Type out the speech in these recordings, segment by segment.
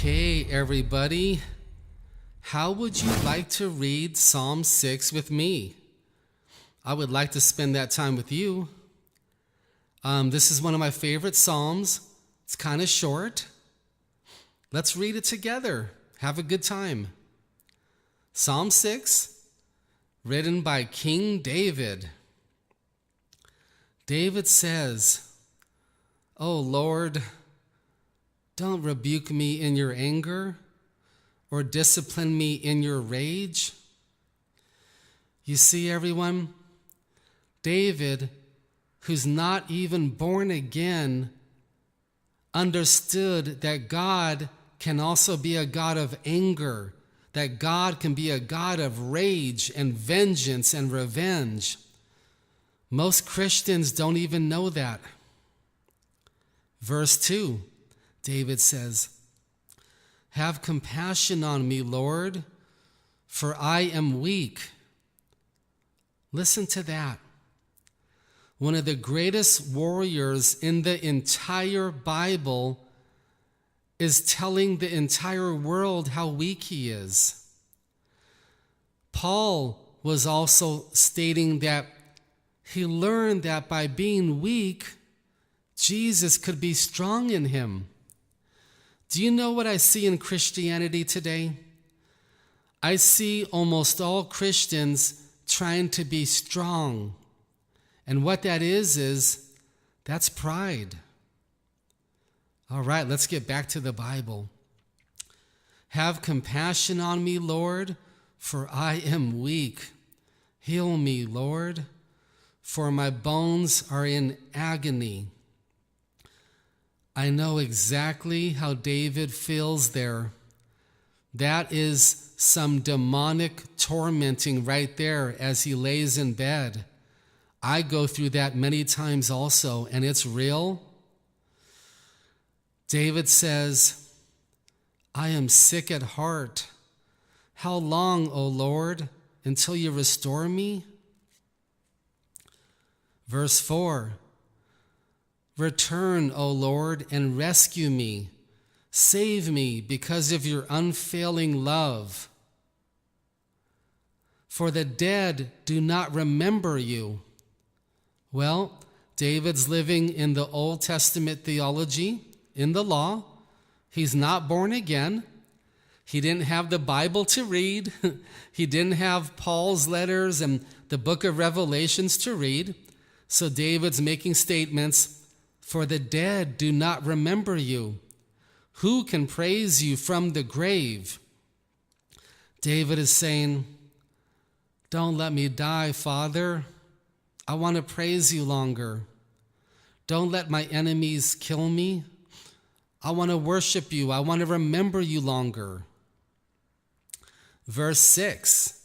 Okay, everybody, how would you like to read Psalm 6 with me? I would like to spend that time with you. This is one of my favorite Psalms. It's kind of short. Let's read it together. Have a good time. Psalm 6, written by King David. David says, "O Lord, don't rebuke me in your anger or discipline me in your rage." You see, everyone, David, who's not even born again, understood that God can also be a God of anger, that God can be a God of rage and vengeance and revenge. Most Christians don't even know that. Verse 2, David says, "Have compassion on me, Lord, for I am weak." Listen to that. One of the greatest warriors in the entire Bible is telling the entire world how weak he is. Paul was also stating that he learned that by being weak, Jesus could be strong in him. Do you know what I see in Christianity today? I see almost all Christians trying to be strong. And what that is that's pride. All right, let's get back to the Bible. "Have compassion on me, Lord, for I am weak. Heal me, Lord, for my bones are in agony." I know exactly how David feels there. That is some demonic tormenting right there as he lays in bed. I go through that many times also, and it's real. David says, "I am sick at heart. How long, O Lord, until you restore me?" Verse 4, "Return, O Lord, and rescue me. Save me because of your unfailing love. For the dead do not remember you." Well, David's living in the Old Testament theology, in the law. He's not born again. He didn't have the Bible to read. He didn't have Paul's letters and the book of Revelations to read. So David's making statements, "For the dead do not remember you. Who can praise you from the grave?" David is saying, "Don't let me die, Father. I want to praise you longer. Don't let my enemies kill me. I want to worship you. I want to remember you longer." Verse 6,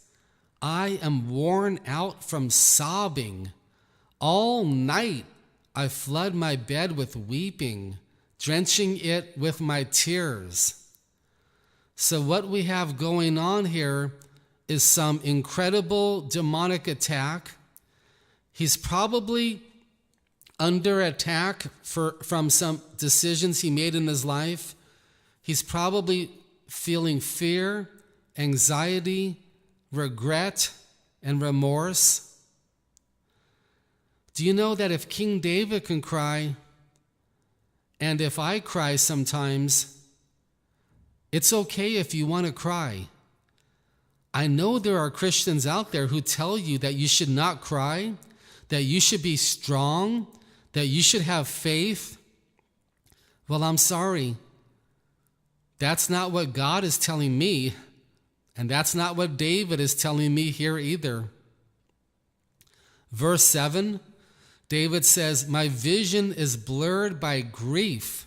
"I am worn out from sobbing. All night I flood my bed with weeping, drenching it with my tears." So what we have going on here is some incredible demonic attack. He's probably under attack from some decisions he made in his life. He's probably feeling fear, anxiety, regret, and remorse. Do you know that if King David can cry, and if I cry sometimes, it's okay if you want to cry. I know there are Christians out there who tell you that you should not cry, that you should be strong, that you should have faith. Well, I'm sorry. That's not what God is telling me, and that's not what David is telling me here either. Verse 7, David says, "My vision is blurred by grief.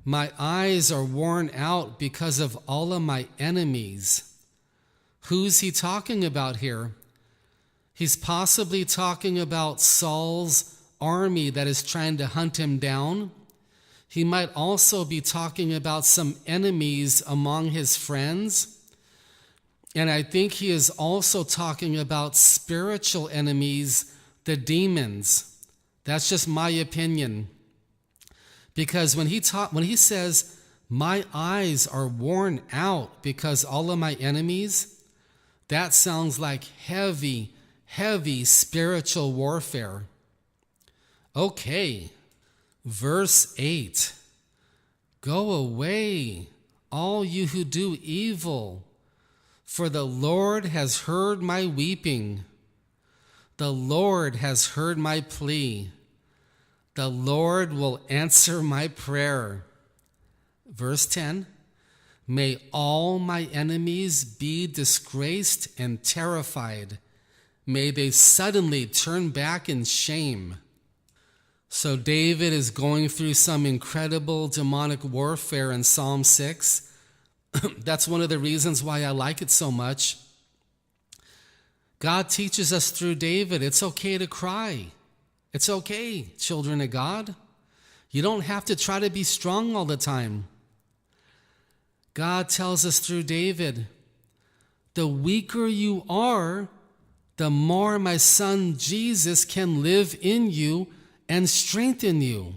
My eyes are worn out because of all of my enemies." Who's he talking about here? He's possibly talking about Saul's army that is trying to hunt him down. He might also be talking about some enemies among his friends. And I think he is also talking about spiritual enemies, the demons. That's just my opinion. Because when he says, My eyes are worn out because all of my enemies. That sounds like heavy, heavy spiritual warfare. Okay, verse 8. Go away, all you who do evil, for the Lord has heard my weeping. The Lord has heard my plea. The Lord will answer my prayer. Verse 10. May all my enemies be disgraced and terrified. May they suddenly turn back in shame. So David is going through some incredible demonic warfare in Psalm 6. That's one of the reasons why I like it so much. God teaches us through David, it's okay to cry. It's okay, children of God. You don't have to try to be strong all the time. God tells us through David, the weaker you are, the more my son Jesus can live in you and strengthen you.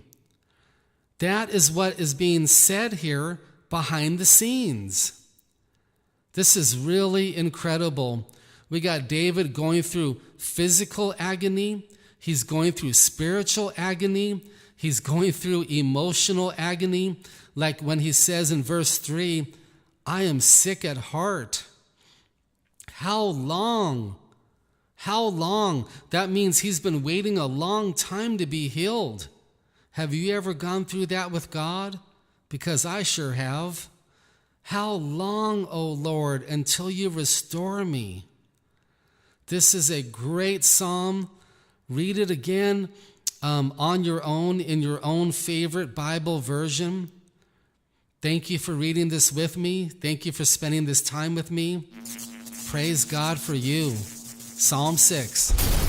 That is what is being said here behind the scenes. This is really incredible. We got David going through physical agony. He's going through spiritual agony. He's going through emotional agony. Like when he says in verse 3, I am sick at heart. How long? How long? That means he's been waiting a long time to be healed. Have you ever gone through that with God? Because I sure have. How long, O Lord, until you restore me? This is a great psalm. Read it again on your own, in your own favorite Bible version. Thank you for reading this with me. Thank you for spending this time with me. Praise God for you. Psalm 6.